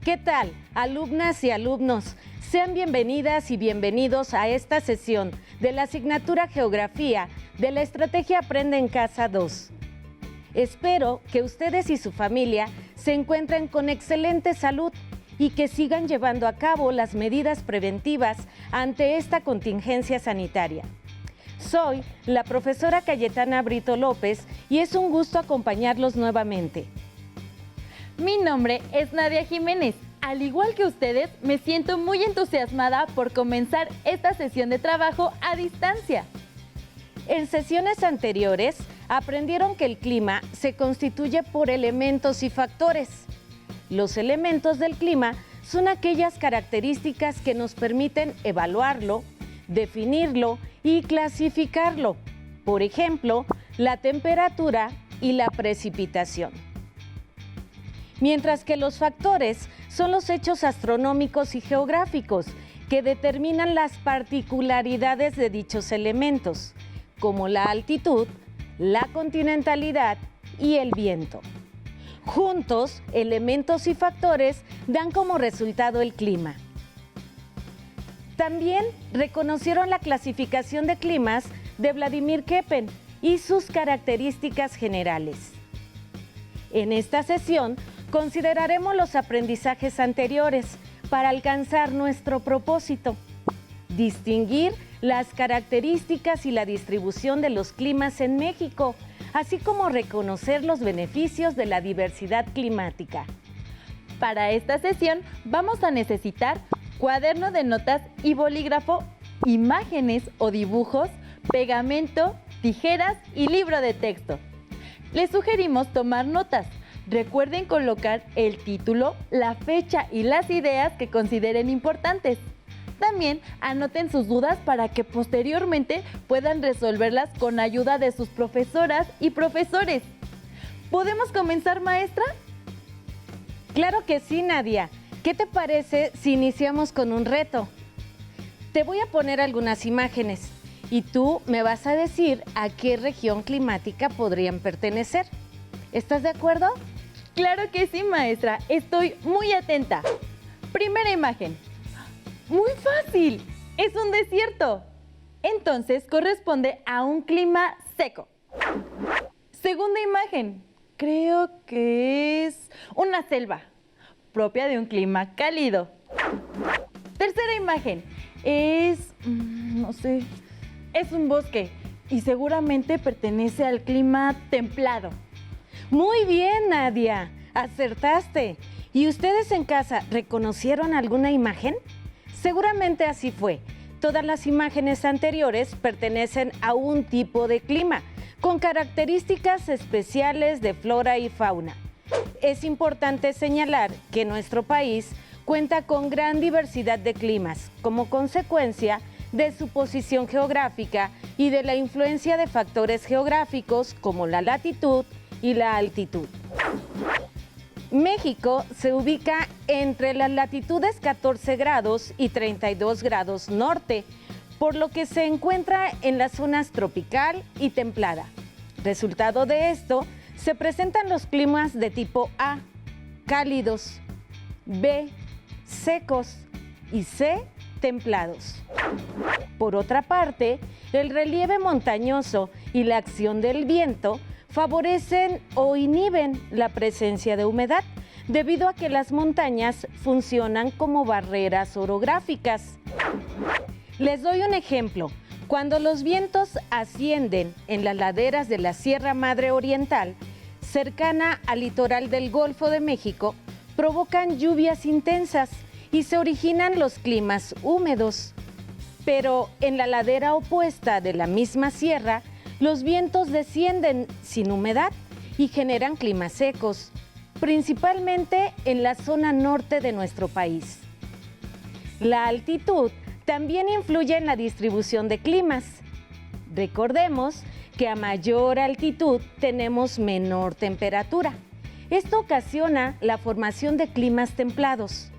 ¿Qué tal, alumnas y alumnos? Sean bienvenidas y bienvenidos a esta sesión de la asignatura Geografía de la Estrategia Aprende en Casa 2. Espero que ustedes y su familia se encuentren con excelente salud y que sigan llevando a cabo las medidas preventivas ante esta contingencia sanitaria. Soy la profesora Cayetana Brito López y es un gusto acompañarlos nuevamente. Mi nombre es Nadia Jiménez. Al igual que ustedes, me siento muy entusiasmada por comenzar esta sesión de trabajo a distancia. En sesiones anteriores, aprendieron que el clima se constituye por elementos y factores. Los elementos del clima son aquellas características que nos permiten evaluarlo, definirlo y clasificarlo. Por ejemplo, la temperatura y la precipitación. Mientras que los factores son los hechos astronómicos y geográficos que determinan las particularidades de dichos elementos, como la altitud, la continentalidad y el viento. Juntos, elementos y factores dan como resultado el clima. También reconocieron la clasificación de climas de Vladimir Köppen y sus características generales. En esta sesión, consideraremos los aprendizajes anteriores para alcanzar nuestro propósito: distinguir las características y la distribución de los climas en México, así como reconocer los beneficios de la diversidad climática. Para esta sesión vamos a necesitar cuaderno de notas y bolígrafo, imágenes o dibujos, pegamento, tijeras y libro de texto. Les sugerimos tomar notas. Recuerden colocar el título, la fecha y las ideas que consideren importantes. También anoten sus dudas para que posteriormente puedan resolverlas con ayuda de sus profesoras y profesores. ¿Podemos comenzar, maestra? Claro que sí, Nadia. ¿Qué te parece si iniciamos con un reto? Te voy a poner algunas imágenes y tú me vas a decir a qué región climática podrían pertenecer. ¿Estás de acuerdo? Claro que sí, maestra. Estoy muy atenta. Primera imagen. ¡Muy fácil! Es un desierto. Entonces corresponde a un clima seco. Segunda imagen. Creo que es una selva, propia de un clima cálido. Tercera imagen. No sé, es un bosque y seguramente pertenece al clima templado. Muy bien, Nadia. Acertaste. ¿Y ustedes en casa reconocieron alguna imagen? Seguramente así fue. Todas las imágenes anteriores pertenecen a un tipo de clima, con características especiales de flora y fauna. Es importante señalar que nuestro país cuenta con gran diversidad de climas, como consecuencia de su posición geográfica y de la influencia de factores geográficos como la latitud y la altitud. México se ubica entre las latitudes 14 grados y 32 grados norte, por lo que se encuentra en las zonas tropical y templada. Resultado de esto, se presentan los climas de tipo A, cálidos, B, secos y C, templados. Por otra parte, el relieve montañoso y la acción del viento favorecen o inhiben la presencia de humedad, debido a que las montañas funcionan como barreras orográficas. Les doy un ejemplo. Cuando los vientos ascienden en las laderas de la Sierra Madre Oriental, cercana al litoral del Golfo de México, provocan lluvias intensas y se originan los climas húmedos. Pero en la ladera opuesta de la misma sierra, los vientos descienden sin humedad y generan climas secos, principalmente en la zona norte de nuestro país. La altitud también influye en la distribución de climas. Recordemos que a mayor altitud tenemos menor temperatura. Esto ocasiona la formación de climas templados.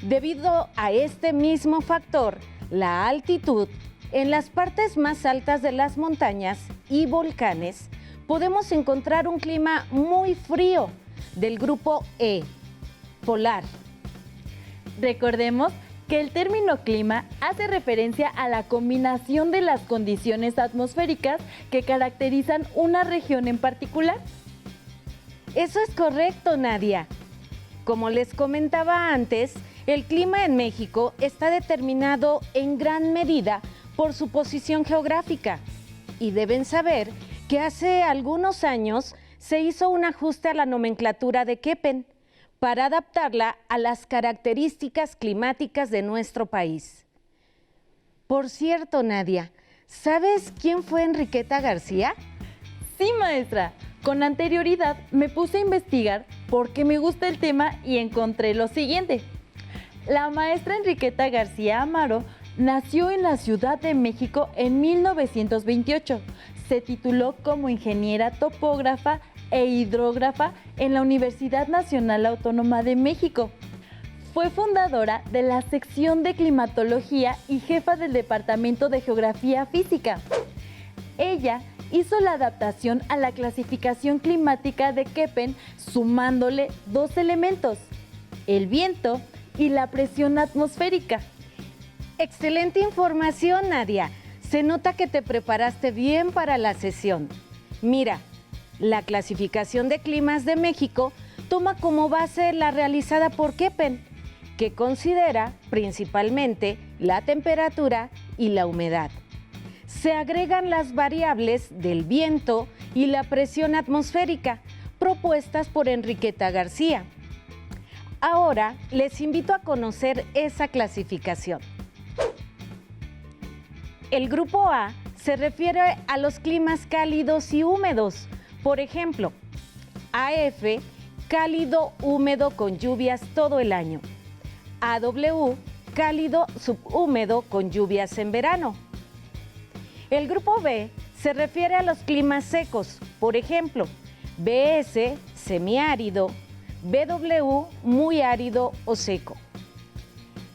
Debido a este mismo factor, la altitud, en las partes más altas de las montañas y volcanes, podemos encontrar un clima muy frío del grupo E, polar. Recordemos que el término clima hace referencia a la combinación de las condiciones atmosféricas que caracterizan una región en particular. Eso es correcto, Nadia. Como les comentaba antes, el clima en México está determinado en gran medida por su posición geográfica. Y deben saber que hace algunos años se hizo un ajuste a la nomenclatura de Köppen para adaptarla a las características climáticas de nuestro país. Por cierto, Nadia, ¿sabes quién fue Enriqueta García? Sí, maestra. Con anterioridad me puse a investigar porque me gusta el tema y encontré lo siguiente. La maestra Enriqueta García Amaro nació en la Ciudad de México en 1928. Se tituló como ingeniera topógrafa e hidrógrafa en la Universidad Nacional Autónoma de México. Fue fundadora de la sección de climatología y jefa del departamento de geografía física. Ella hizo la adaptación a la clasificación climática de Köppen sumándole dos elementos, el viento y la presión atmosférica. Excelente información, Nadia. Se nota que te preparaste bien para la sesión. Mira, la clasificación de climas de México toma como base la realizada por Köppen, que considera principalmente la temperatura y la humedad. Se agregan las variables del viento y la presión atmosférica propuestas por Enriqueta García. Ahora les invito a conocer esa clasificación. El grupo A se refiere a los climas cálidos y húmedos. Por ejemplo, AF, cálido húmedo con lluvias todo el año. AW, cálido subhúmedo con lluvias en verano. El grupo B se refiere a los climas secos. Por ejemplo, BS, semiárido, BW, muy árido o seco.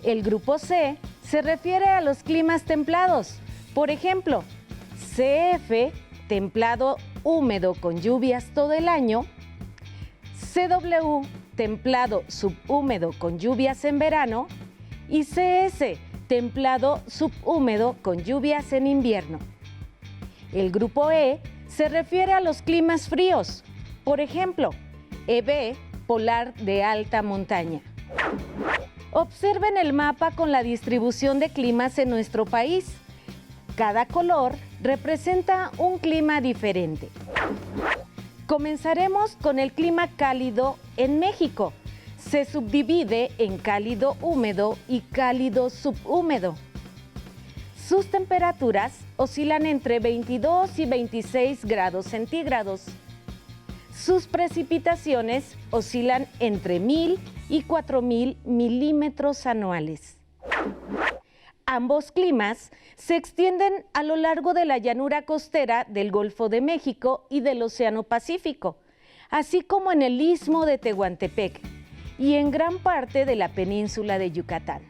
El grupo C se refiere a los climas templados. Por ejemplo, CF, templado húmedo con lluvias todo el año, CW, templado subhúmedo con lluvias en verano, y CS, templado subhúmedo con lluvias en invierno. El grupo E se refiere a los climas fríos, por ejemplo, EB, polar de alta montaña. Observen el mapa con la distribución de climas en nuestro país. Cada color representa un clima diferente. Comenzaremos con el clima cálido en México. Se subdivide en cálido húmedo y cálido subhúmedo. Sus temperaturas oscilan entre 22 y 26 grados centígrados. Sus precipitaciones oscilan entre 1000 y 4000 milímetros anuales. Ambos climas se extienden a lo largo de la llanura costera del Golfo de México y del Océano Pacífico, así como en el Istmo de Tehuantepec y en gran parte de la península de Yucatán.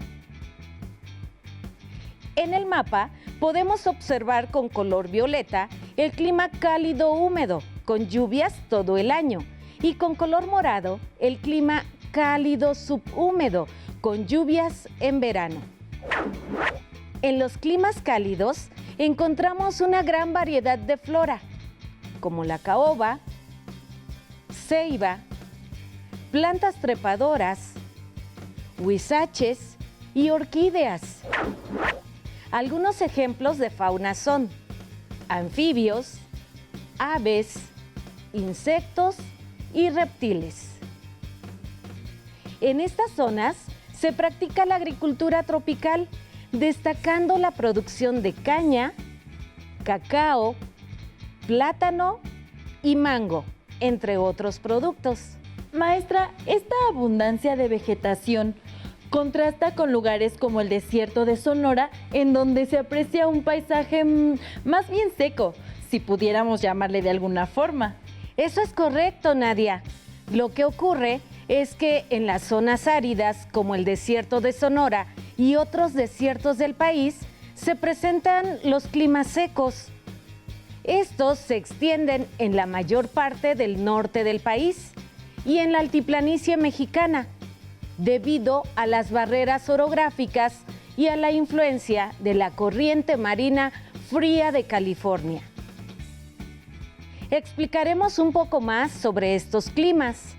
En el mapa podemos observar con color violeta el clima cálido húmedo, con lluvias todo el año, y con color morado el clima cálido subhúmedo, con lluvias en verano. En los climas cálidos encontramos una gran variedad de flora, como la caoba, ceiba, plantas trepadoras, huizaches y orquídeas. Algunos ejemplos de fauna son anfibios, aves, insectos y reptiles. En estas zonas se practica la agricultura tropical, destacando la producción de caña, cacao, plátano y mango, entre otros productos. Maestra, esta abundancia de vegetación contrasta con lugares como el desierto de Sonora, en donde se aprecia un paisaje más bien seco, si pudiéramos llamarle de alguna forma. Eso es correcto, Nadia. Lo que ocurre es que en las zonas áridas, como el desierto de Sonora y otros desiertos del país, se presentan los climas secos. Estos se extienden en la mayor parte del norte del país y en la altiplanicie mexicana, debido a las barreras orográficas y a la influencia de la corriente marina fría de California. Explicaremos un poco más sobre estos climas.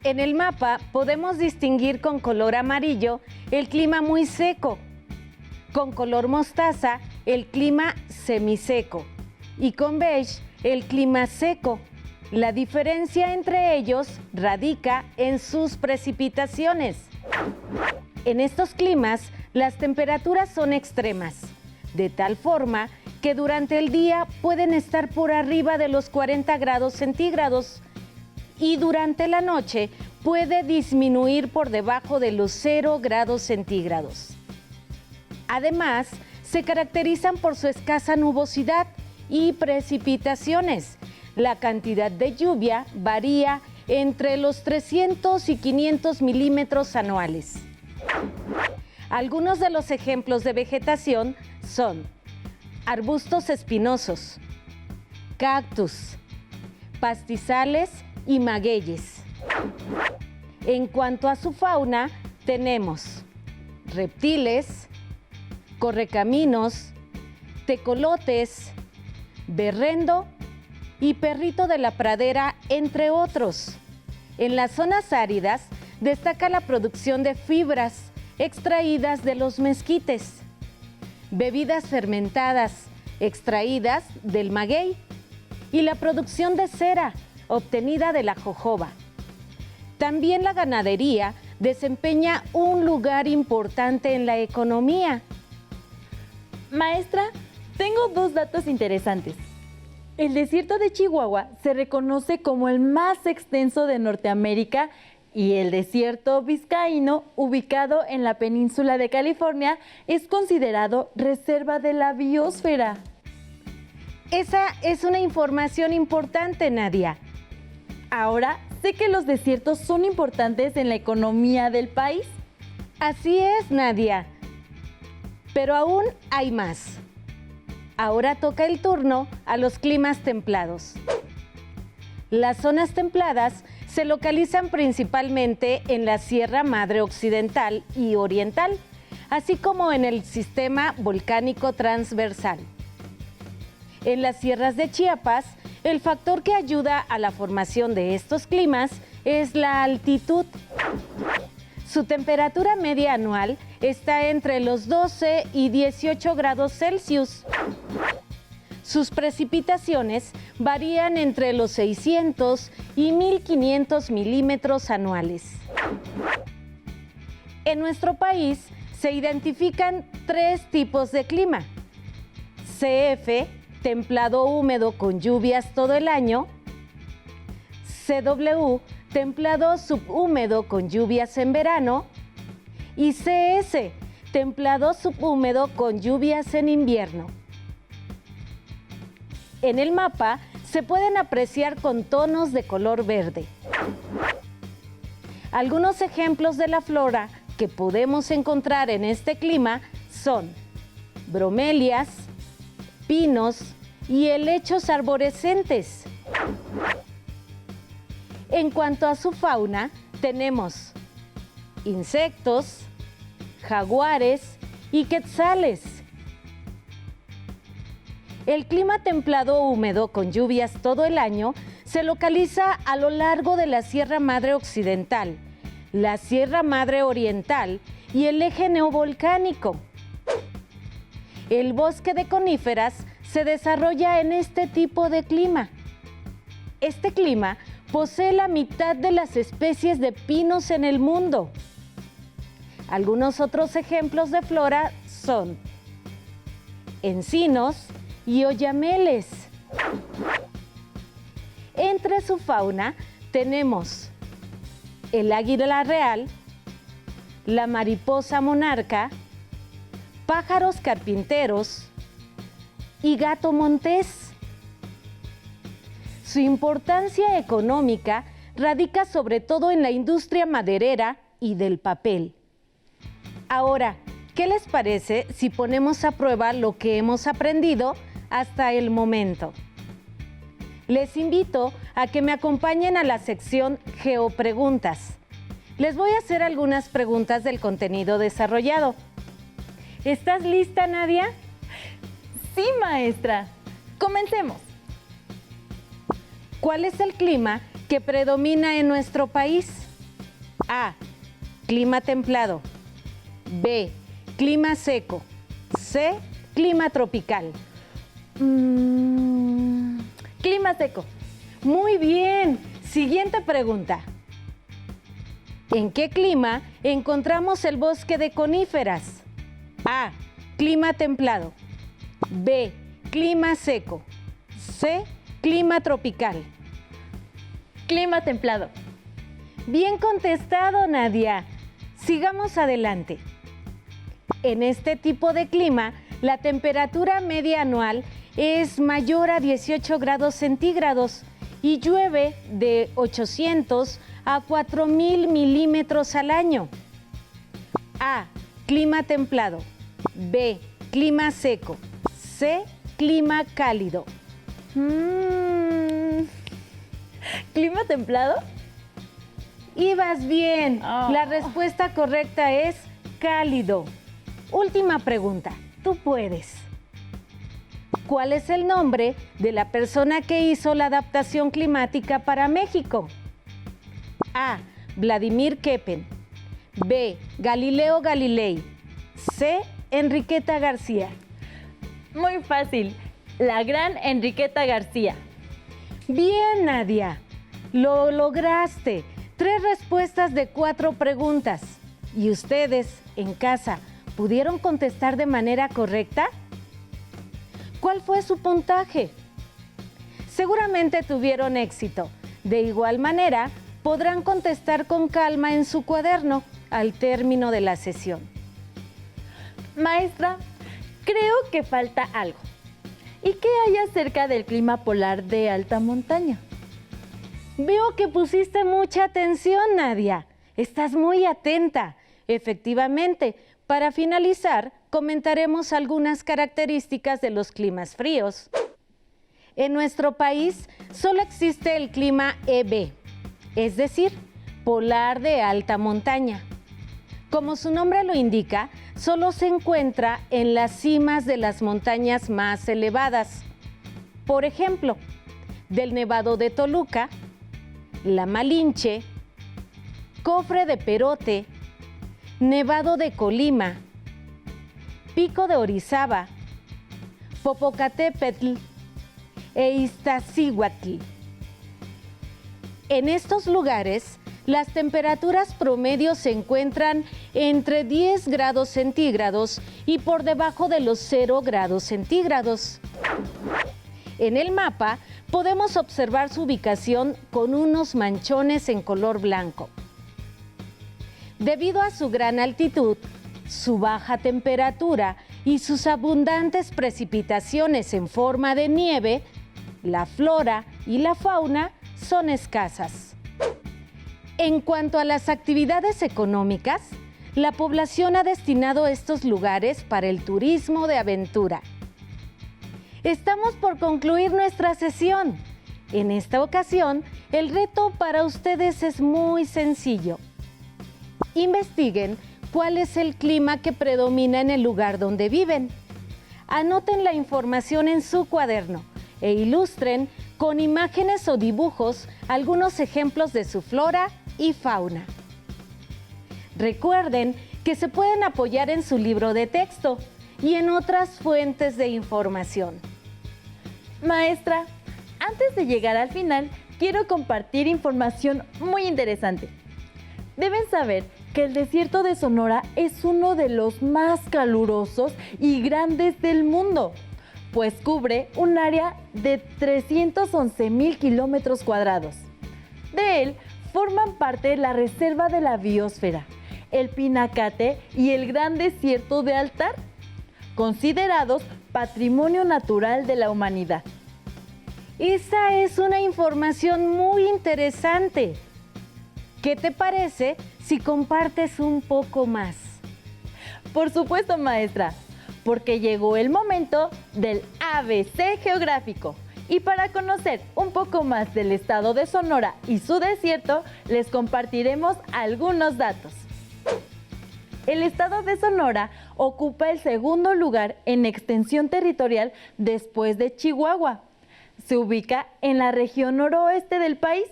En el mapa podemos distinguir con color amarillo el clima muy seco, con color mostaza el clima semiseco y con beige el clima seco. La diferencia entre ellos radica en sus precipitaciones. En estos climas, las temperaturas son extremas, de tal forma que durante el día pueden estar por arriba de los 40 grados centígrados y durante la noche puede disminuir por debajo de los 0 grados centígrados. Además, se caracterizan por su escasa nubosidad y precipitaciones. La cantidad de lluvia varía entre los 300 y 500 milímetros anuales. Algunos de los ejemplos de vegetación son arbustos espinosos, cactus, pastizales y magueyes. En cuanto a su fauna, tenemos reptiles, correcaminos, tecolotes, berrendo y perrito de la pradera, entre otros. En las zonas áridas destaca la producción de fibras extraídas de los mezquites, bebidas fermentadas extraídas del maguey y la producción de cera obtenida de la jojoba. También la ganadería desempeña un lugar importante en la economía. Maestra, tengo dos datos interesantes. El desierto de Chihuahua se reconoce como el más extenso de Norteamérica y el desierto vizcaíno, ubicado en la península de California, es considerado reserva de la biosfera. Esa es una información importante, Nadia. Ahora sé que los desiertos son importantes en la economía del país. Así es, Nadia. Pero aún hay más. Ahora toca el turno a los climas templados. Las zonas templadas se localizan principalmente en la Sierra Madre Occidental y Oriental, así como en el sistema volcánico transversal. En las sierras de Chiapas, el factor que ayuda a la formación de estos climas es la altitud. Su temperatura media anual está entre los 12 y 18 grados Celsius. Sus precipitaciones varían entre los 600 y 1500 milímetros anuales. En nuestro país se identifican 3 tipos de clima: CF, templado húmedo con lluvias todo el año; CW, templado subhúmedo con lluvias en verano; y CS, templado subhúmedo con lluvias en invierno. En el mapa se pueden apreciar con tonos de color verde. Algunos ejemplos de la flora que podemos encontrar en este clima son bromelias, pinos y helechos arborescentes. En cuanto a su fauna, tenemos insectos, jaguares y quetzales. El clima templado húmedo con lluvias todo el año se localiza a lo largo de la Sierra Madre Occidental, la Sierra Madre Oriental y el eje neovolcánico. El bosque de coníferas se desarrolla en este tipo de clima. Este clima posee la mitad de las especies de pinos en el mundo. Algunos otros ejemplos de flora son encinos y oyameles. Entre su fauna tenemos el águila real, la mariposa monarca, pájaros carpinteros y gato montés. Su importancia económica radica sobre todo en la industria maderera y del papel. Ahora, ¿qué les parece si ponemos a prueba lo que hemos aprendido hasta el momento? Les invito a que me acompañen a la sección Geopreguntas. Les voy a hacer algunas preguntas del contenido desarrollado. ¿Estás lista, Nadia? Sí, maestra. Comencemos. ¿Cuál es el clima que predomina en nuestro país? A. Clima templado. B. Clima seco. C. Clima tropical. Clima seco. Muy bien. Siguiente pregunta. ¿En qué clima encontramos el bosque de coníferas? A. Clima templado. B. Clima seco. C. Clima tropical. Clima templado. Bien contestado, Nadia. Sigamos adelante. En este tipo de clima, la temperatura media anual es mayor a 18 grados centígrados y llueve de 800 a 4,000 milímetros al año. A. Clima templado. B. Clima seco. C. Clima cálido. ¿Clima templado? Ibas bien. Oh. La respuesta correcta es cálido. Última pregunta. Tú puedes. ¿Cuál es el nombre de la persona que hizo la adaptación climática para México? A. Vladimir Keppen. B. Galileo Galilei. C. Enriqueta García. Muy fácil. La gran Enriqueta García. Bien, Nadia. Lo lograste. 3 respuestas de 4 preguntas. ¿Y ustedes, en casa, pudieron contestar de manera correcta? ¿Cuál fue su puntaje? Seguramente tuvieron éxito. De igual manera, podrán contestar con calma en su cuaderno al término de la sesión. Maestra, creo que falta algo. ¿Y qué hay acerca del clima polar de alta montaña? Veo que pusiste mucha atención, Nadia. Estás muy atenta. Efectivamente, para finalizar, comentaremos algunas características de los climas fríos. En nuestro país solo existe el clima EB, es decir, polar de alta montaña. Como su nombre lo indica, solo se encuentra en las cimas de las montañas más elevadas. Por ejemplo, del Nevado de Toluca, la Malinche, Cofre de Perote, Nevado de Colima, Pico de Orizaba, Popocatépetl e Iztaccíhuatl. En estos lugares, las temperaturas promedio se encuentran entre 10 grados centígrados y por debajo de los 0 grados centígrados. En el mapa podemos observar su ubicación con unos manchones en color blanco. Debido a su gran altitud, su baja temperatura y sus abundantes precipitaciones en forma de nieve, la flora y la fauna son escasas. En cuanto a las actividades económicas, la población ha destinado estos lugares para el turismo de aventura. Estamos por concluir nuestra sesión. En esta ocasión, el reto para ustedes es muy sencillo. Investiguen cuál es el clima que predomina en el lugar donde viven. Anoten la información en su cuaderno e ilustren con imágenes o dibujos algunos ejemplos de su flora y fauna. Recuerden que se pueden apoyar en su libro de texto y en otras fuentes de información. Maestra, antes de llegar al final, quiero compartir información muy interesante. Deben saber que el desierto de Sonora es uno de los más calurosos y grandes del mundo, pues cubre un área de 311,000 kilómetros cuadrados. De él forman parte la Reserva de la Biosfera, el Pinacate y el Gran Desierto de Altar, considerados Patrimonio Natural de la Humanidad. Esa es una información muy interesante. ¿Qué te parece si compartes un poco más? Por supuesto, maestra, porque llegó el momento del ABC geográfico Y para conocer un poco más del estado de Sonora y su desierto, les compartiremos algunos datos. El estado de Sonora ocupa el segundo lugar en extensión territorial después de Chihuahua. Se ubica en la región noroeste del país.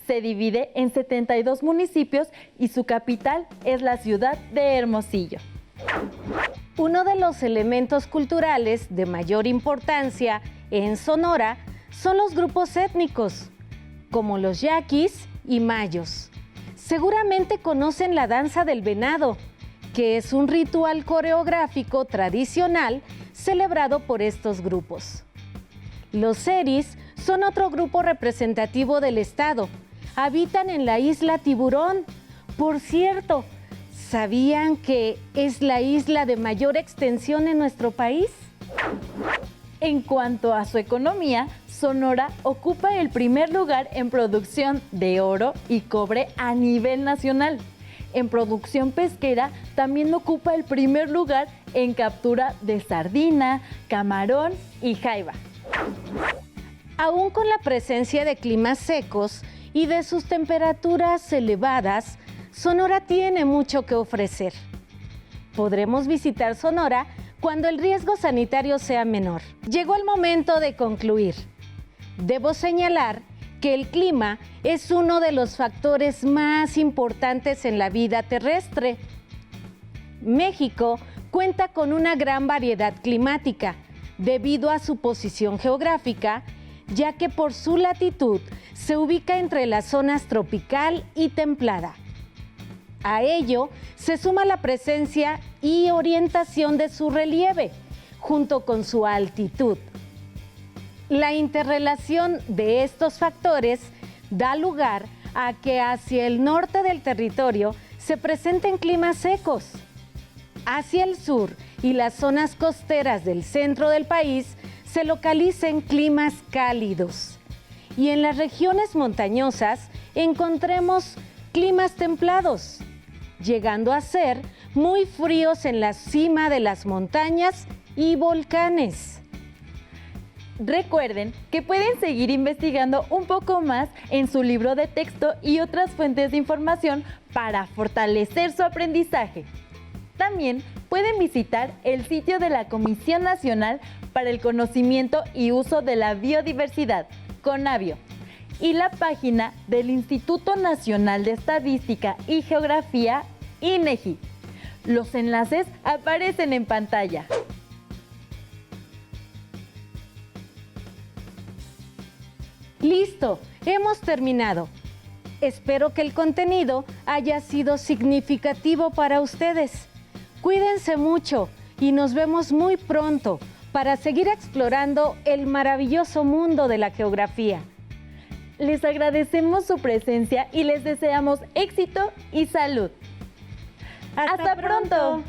Se divide en 72 municipios y su capital es la ciudad de Hermosillo. Uno de los elementos culturales de mayor importancia en Sonora son los grupos étnicos, como los yaquis y mayos. Seguramente conocen la danza del venado, que es un ritual coreográfico tradicional celebrado por estos grupos. Los seris son otro grupo representativo del estado. Habitan en la isla Tiburón. Por cierto, ¿sabían que es la isla de mayor extensión en nuestro país? En cuanto a su economía, Sonora ocupa el primer lugar en producción de oro y cobre a nivel nacional. En producción pesquera también ocupa el primer lugar en captura de sardina, camarón y jaiba. Aún con la presencia de climas secos y de sus temperaturas elevadas, Sonora tiene mucho que ofrecer. Podremos visitar Sonora cuando el riesgo sanitario sea menor. Llegó el momento de concluir. Debo señalar que el clima es uno de los factores más importantes en la vida terrestre. México cuenta con una gran variedad climática debido a su posición geográfica, ya que por su latitud se ubica entre las zonas tropical y templada. A ello se suma la presencia y orientación de su relieve, junto con su altitud. La interrelación de estos factores da lugar a que hacia el norte del territorio se presenten climas secos. Hacia el sur y las zonas costeras del centro del país se localicen climas cálidos. Y en las regiones montañosas encontremos climas templados, llegando a ser muy fríos en la cima de las montañas y volcanes. Recuerden que pueden seguir investigando un poco más en su libro de texto y otras fuentes de información para fortalecer su aprendizaje. También pueden visitar el sitio de la Comisión Nacional para el Conocimiento y Uso de la Biodiversidad, CONABIO, y la página del Instituto Nacional de Estadística y Geografía, INEGI. Los enlaces aparecen en pantalla. Listo, hemos terminado. Espero que el contenido haya sido significativo para ustedes. Cuídense mucho y nos vemos muy pronto para seguir explorando el maravilloso mundo de la geografía. Les agradecemos su presencia y les deseamos éxito y salud. ¡Hasta pronto!